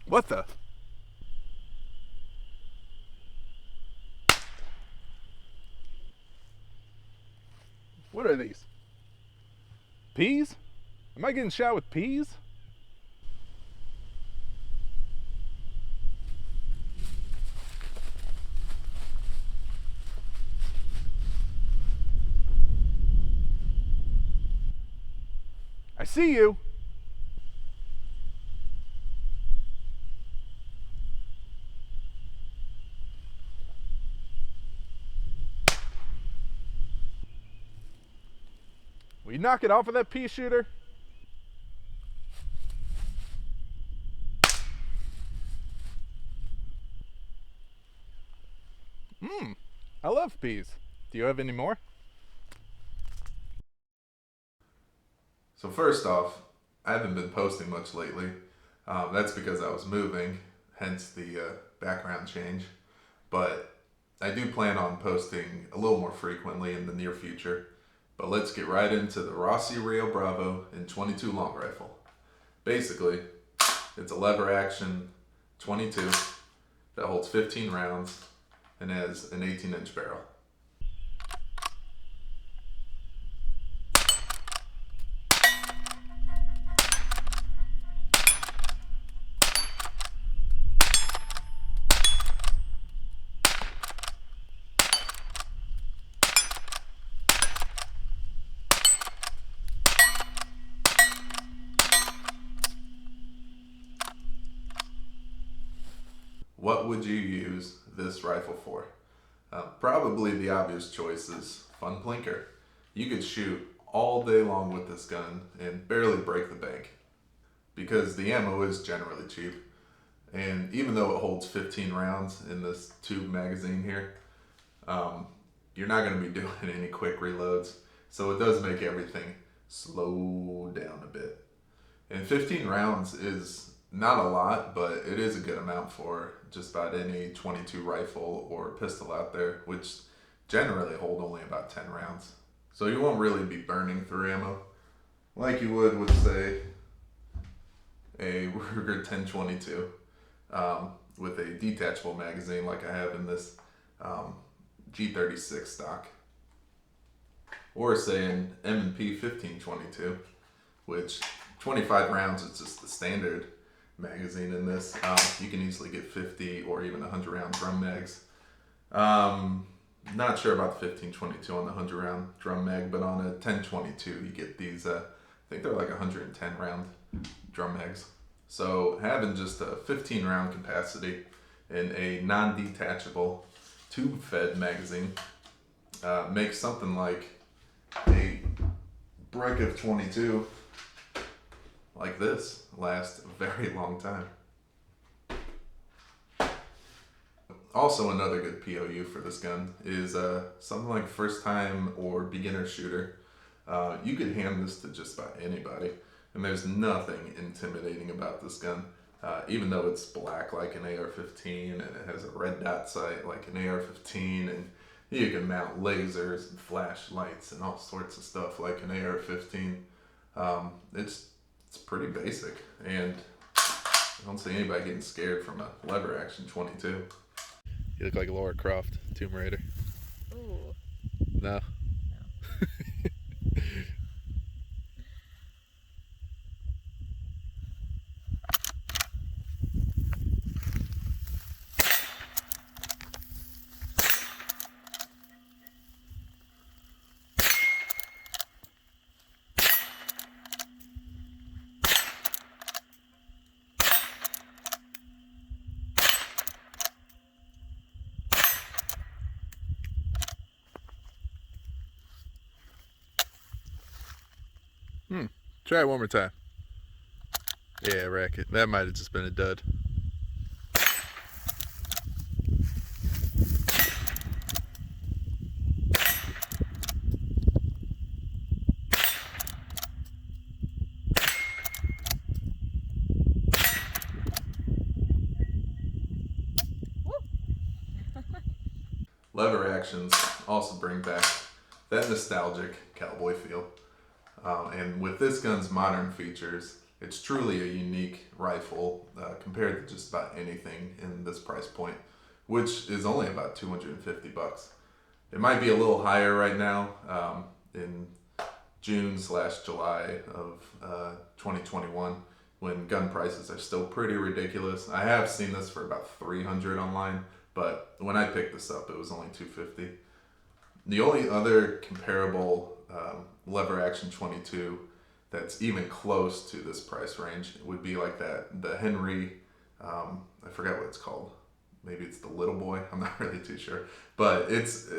What the? What are these? Peas? Am I getting shot with peas? I see you. Will you knock it off of that pea shooter? Mmm, I love peas. Do you have any more? So first off, I haven't been posting much lately. That's because I was moving, hence the background change. But I do plan on posting a little more frequently in the near future. But let's get right into the Rossi Rio Bravo in 22 long rifle. Basically, it's a lever action 22 that holds 15 rounds and has an 18-inch barrel. What would you use this rifle for? Probably the obvious choice is fun plinker. You could shoot all day long with this gun and barely break the bank because the ammo is generally cheap. And even though it holds 15 rounds in this tube magazine here, you're not going to be doing any quick reloads. So it does make everything slow down a bit. And 15 rounds is not a lot, but it is a good amount for just about any 22 rifle or pistol out there, which generally hold only about 10 rounds. So you won't really be burning through ammo like you would with, say, a Ruger 1022 with a detachable magazine like I have in this G36 stock. Or say an M&P 1522, which 25 rounds is just the standard magazine in this. You can easily get 50 or even 100 round drum mags. Not sure about the 1522 on the 100 round drum mag, but on a 1022 you get these, I think they're like 110 round drum mags. So having just a 15 round capacity in a non-detachable tube fed magazine makes something like a brick of 22 like this last a very long time. Also, another good POU for this gun is something like first time or beginner shooter. You could hand this to just about anybody, and there's nothing intimidating about this gun. Even though it's black like an AR-15 and it has a red dot sight like an AR-15, and you can mount lasers and flashlights and all sorts of stuff like an AR-15. It's pretty basic, and I don't see anybody getting scared from a lever action 22. You look like Laura Croft, Tomb Raider. Ooh. No. Try it one more time. Yeah, racket. That might have just been a dud. Lever actions also bring back that nostalgic cowboy feel. And with this gun's modern features, It's truly a unique rifle compared to just about anything in this price point, which is only about 250 bucks. It might be a little higher right now in June/July of 2021 when gun prices are still pretty ridiculous. I have seen this for about 300 online, but when I picked this up, it was only 250. The only other comparable lever action 22 that's even close to this price range would be like the Henry, I forget what it's called. Maybe it's the Little Boy. I'm not really too sure. But it's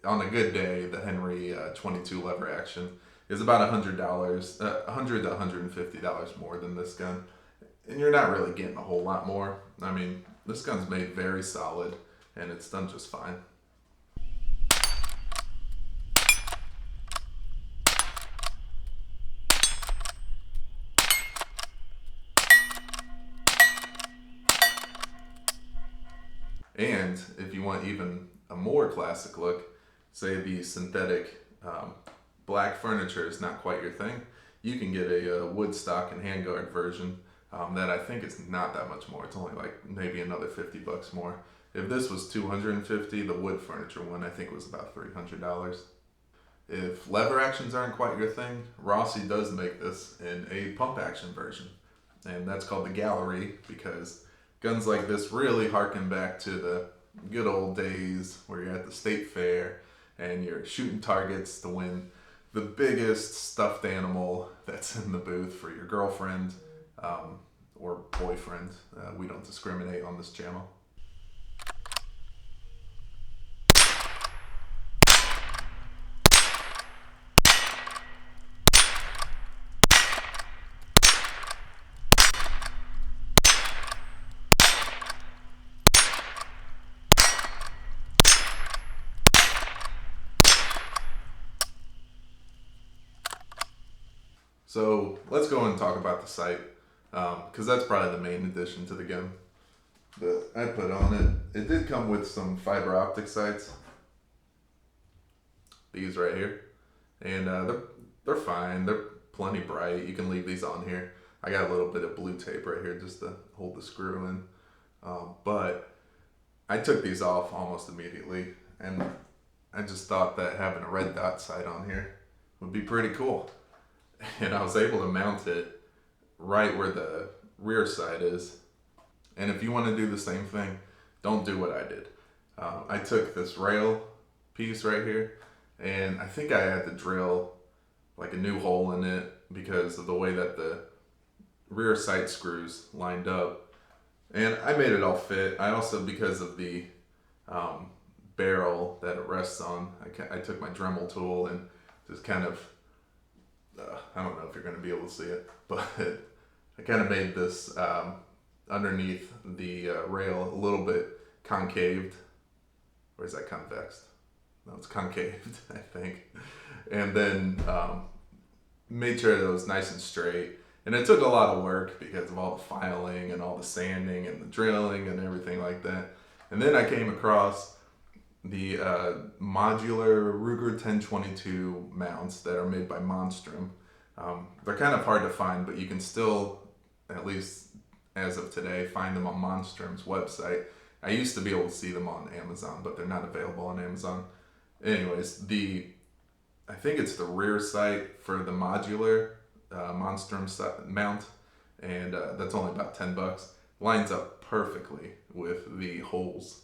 on a good day, the Henry 22 lever action is about $100, $100 to $150 more than this gun. And you're not really getting a whole lot more. I mean, this gun's made very solid and it's done just fine. And if you want even a more classic look, say the synthetic black furniture is not quite your thing, you can get a wood stock and handguard version that I think is not that much more. It's only like maybe another 50 bucks more. If this was 250, the wood furniture one I think was about $300. If lever actions aren't quite your thing, Rossi does make this in a pump action version. And that's called the Gallery because guns like this really harken back to the good old days where you're at the state fair and you're shooting targets to win the biggest stuffed animal that's in the booth for your girlfriend or boyfriend. We don't discriminate on this channel. So let's go and talk about the sight, because that's probably the main addition to the gun that I put on it. It did come with some fiber optic sights, these right here, and they're fine. They're plenty bright. You can leave these on here. I got a little bit of blue tape right here just to hold the screw in, but I took these off almost immediately, and I just thought that having a red dot sight on here would be pretty cool. And I was able to mount it right where the rear sight is. And if you want to do the same thing, don't do what I did. I took this rail piece right here, and I think I had to drill like a new hole in it because of the way that the rear sight screws lined up. And I made it all fit. I also, because of the barrel that it rests on, I took my Dremel tool and just kind of I don't know if you're going to be able to see it, but I kind of made this underneath the rail a little bit concaved. Or is that convexed? No, it's concaved, I think. And then made sure that it was nice and straight. And it took a lot of work because of all the filing and all the sanding and the drilling and everything like that. And then I came across the modular Ruger 1022 mounts that are made by Monstrum. They're kind of hard to find, but you can still, at least as of today, find them on Monstrum's website. I used to be able to see them on Amazon, but they're not available on Amazon. Anyways, I think it's the rear sight for the modular Monstrum mount, and that's only about 10 bucks. Lines up perfectly with the holes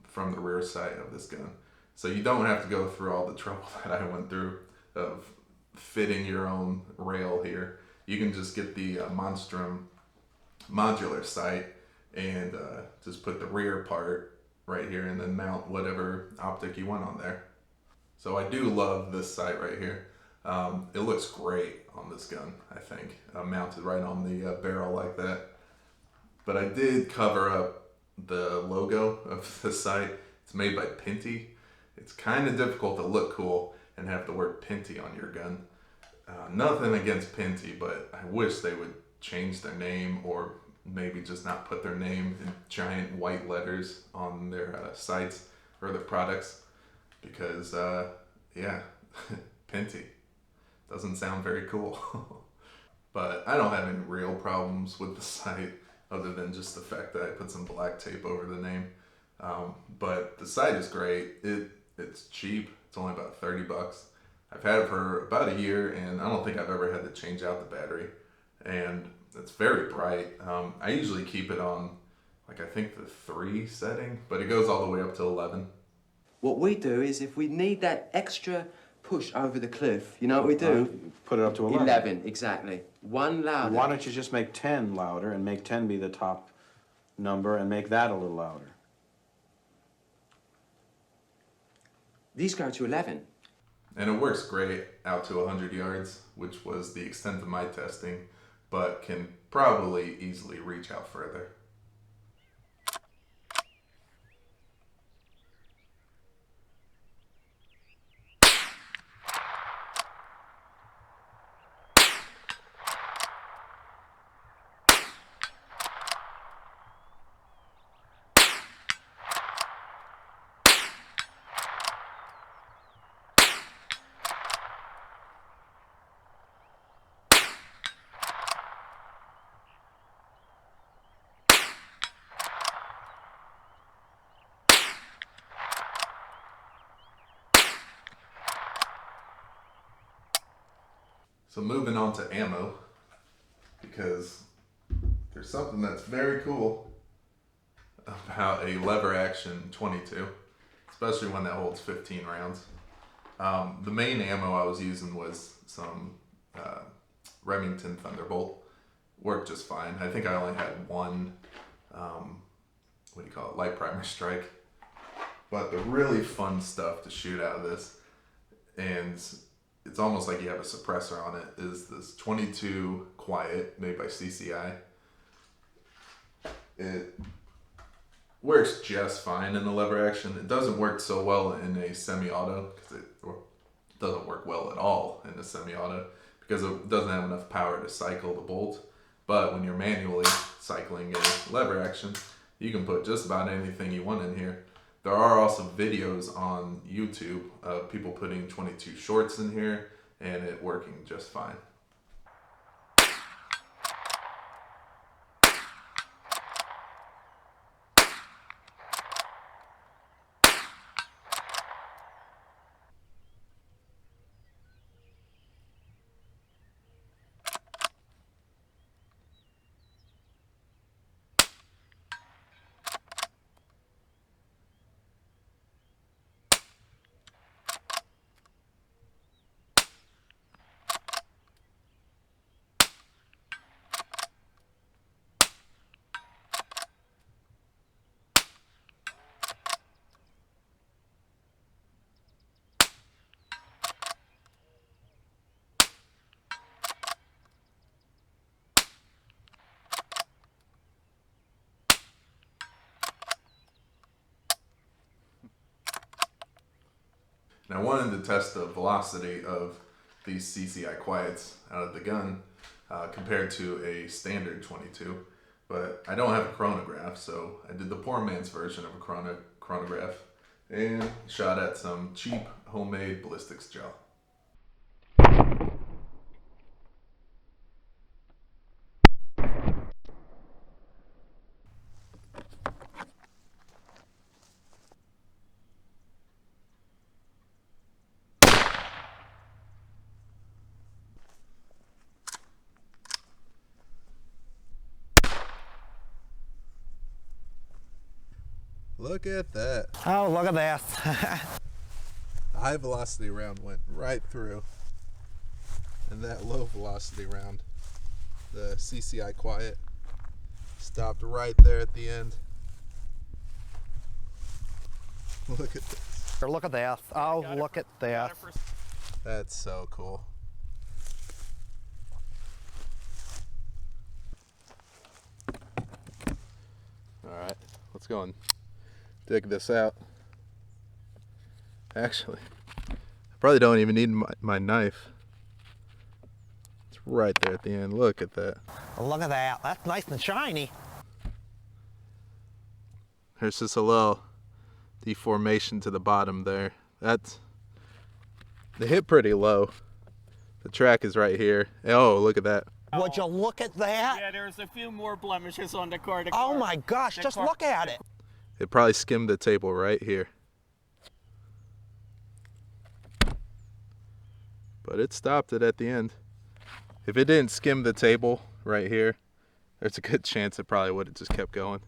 from the rear sight of this gun. So you don't have to go through all the trouble that I went through of fitting your own rail here. You can just get the Monstrum modular sight and just put the rear part right here and then mount whatever optic you want on there. So I do love this sight right here. It looks great on this gun, I think, mounted right on the barrel like that. But I did cover up the logo of the sight. It's made by Pinty. It's kind of difficult to look cool and have the word Pinty on your gun. Nothing against Pinty, but I wish they would change their name or maybe just not put their name in giant white letters on their sites or their products because, yeah, Pinty doesn't sound very cool. but I don't have any real problems with the site other than just the fact that I put some black tape over the name. But the site is great. It's cheap. It's only about 30 bucks. I've had it for about a year, and I don't think I've ever had to change out the battery. And it's very bright. I usually keep it on, like, I think the 3 setting, but it goes all the way up to 11. What we do is, if we need that extra push over the cliff, you know what we do? Put it up to 11. 11, exactly. One louder. Why don't you just make 10 louder and make 10 be the top number and make that a little louder? These go to 11. And it works great out to 100 yards, which was the extent of my testing, but can probably easily reach out further. So moving on to ammo, because there's something that's very cool about a lever action 22, especially one that holds 15 rounds. The main ammo I was using was some Remington Thunderbolt. Worked just fine. I think I only had one, light primer strike. But the really fun stuff to shoot out of this, and it's almost like you have a suppressor on it, is this 22 Quiet made by CCI. It works just fine in the lever action. It doesn't work so well in a semi-auto, because it doesn't work well at all in a semi-auto, because it doesn't have enough power to cycle the bolt. But when you're manually cycling a lever action, you can put just about anything you want in here. There are also videos on YouTube of people putting 22 shorts in here and it working just fine. And I wanted to test the velocity of these CCI Quiets out of the gun compared to a standard 22. But I don't have a chronograph, so I did the poor man's version of a chronograph and shot at some cheap homemade ballistics gel. Look at that. Oh, look at that. The high velocity round went right through. And that low velocity round, the CCI Quiet, stopped right there at the end. Look at this. Look at that. Oh, look at that. That's so cool. Alright, let's go and dig this out. Actually, I probably don't even need my knife. It's right there at the end. Look at that. Look at that. That's nice and shiny. There's just a little deformation to the bottom there. They hit pretty low. The track is right here. Oh, look at that. Would you look at that? Yeah, there's a few more blemishes on the car. Oh my gosh, just look at it. It probably skimmed the table right here. But it stopped it at the end. If it didn't skim the table right here, there's a good chance it probably would have just kept going.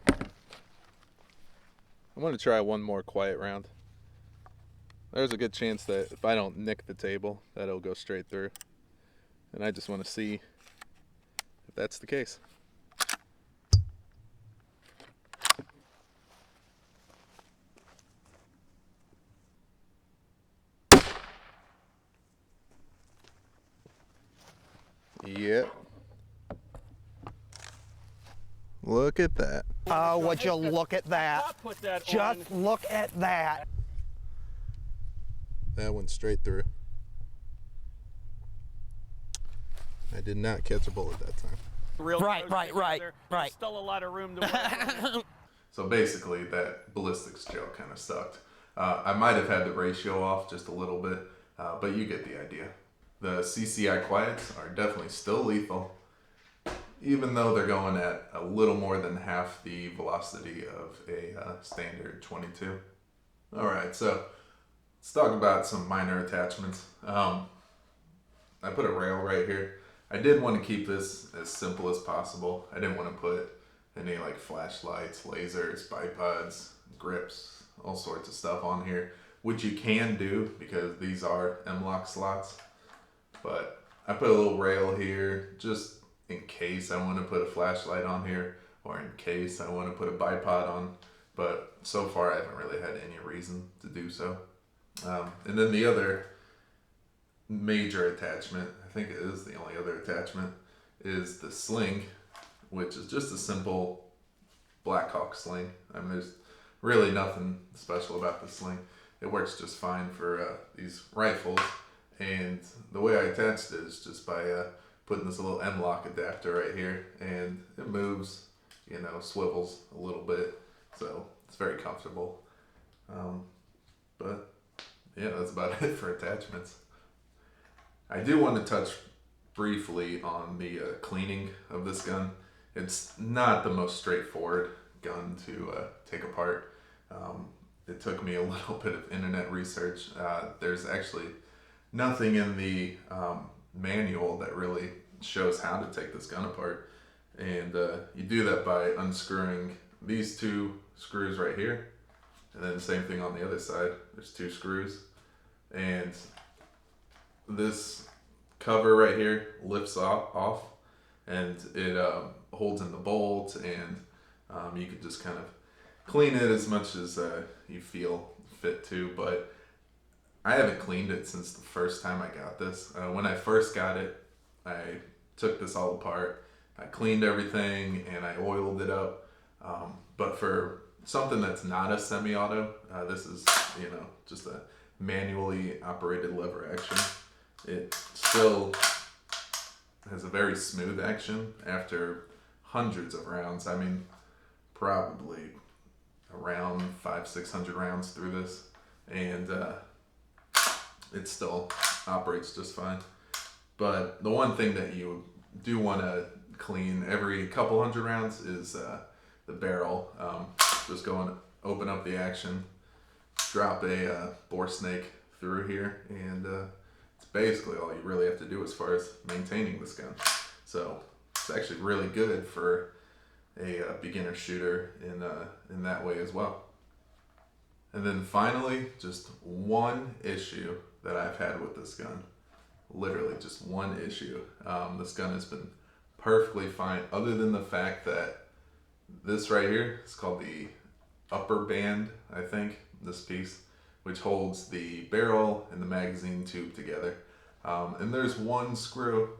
I'm going to try one more quiet round. There's a good chance that if I don't nick the table, that it'll go straight through. And I just want to see if that's the case. Yep. Look at that. Oh, would you look at that? Put that Just look at that. That went straight through. I did not catch a bullet that time. Right. Still a lot of room to work. So basically, that ballistics gel kind of sucked. I might have had the ratio off just a little bit, but you get the idea. The CCI quiets are definitely still lethal, even though they're going at a little more than half the velocity of a standard 22. All right, so let's talk about some minor attachments. I put a rail right here. I did want to keep this as simple as possible. I didn't want to put any like flashlights, lasers, bipods, grips, all sorts of stuff on here, which you can do because these are M-LOK slots. But I put a little rail here just in case I want to put a flashlight on here or in case I want to put a bipod on. But so far I haven't really had any reason to do so. And then the other major attachment, I think it is the only other attachment, is the sling, which is just a simple Blackhawk sling. I mean, there's really nothing special about the sling. It works just fine for these rifles. And the way I attached it is just by putting this little M-LOK adapter right here, and it moves, you know, swivels a little bit, so it's very comfortable. But yeah, that's about it for attachments. I do want to touch briefly on the cleaning of this gun. It's not the most straightforward gun to take apart. It took me a little bit of internet research. There's actually nothing in the manual that really shows how to take this gun apart. And you do that by unscrewing these two screws right here. And then the same thing on the other side. There's two screws. And this cover right here lifts off and it holds in the bolt, and you can just kind of clean it as much as you feel fit to. But I haven't cleaned it since the first time I got this. When I first got it, I took this all apart. I cleaned everything and I oiled it up. But for something that's not a semi-auto, this is, you know, just a manually operated lever action. It still has a very smooth action after hundreds of rounds. I mean, probably around 500-600 rounds through this, and it still operates just fine. But the one thing that you do want to clean every couple hundred rounds is the barrel. Just go and open up the action, drop a bore snake through here, and it's basically all you really have to do as far as maintaining this gun. So it's actually really good for a beginner shooter in that way as well. And then finally, just one issue that I've had with this gun. Literally just one issue. This gun has been perfectly fine, other than the fact that this right here is called the upper band, I think, this piece, which holds the barrel and the magazine tube together. And there's one screw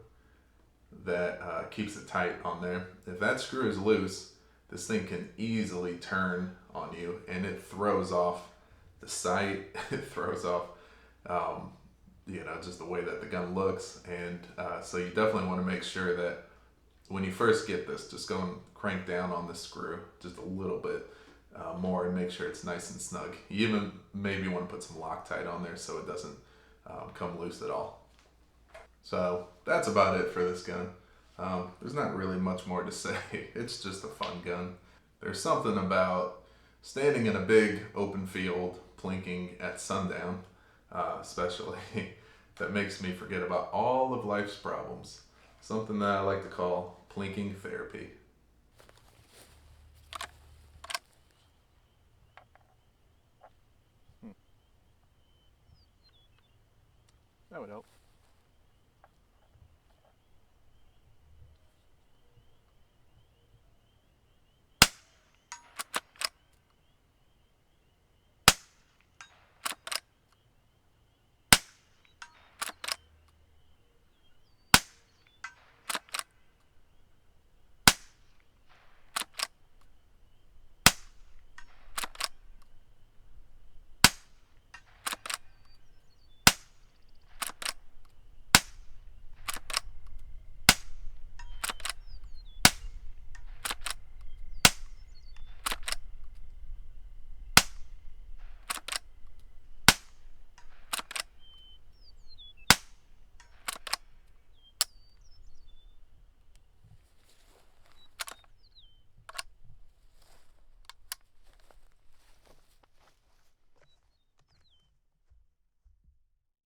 that keeps it tight on there. If that screw is loose, this thing can easily turn on you, and it throws off the sight. It throws off, you know, just the way that the gun looks. And so you definitely want to make sure that when you first get this, just go and crank down on the screw just a little bit more and make sure it's nice and snug. You even maybe want to put some Loctite on there so it doesn't come loose at all. So that's about it for this gun. There's not really much more to say. It's just a fun gun. There's something about standing in a big open field, plinking at sundown, especially, that makes me forget about all of life's problems. Something that I like to call plinking therapy. That would help.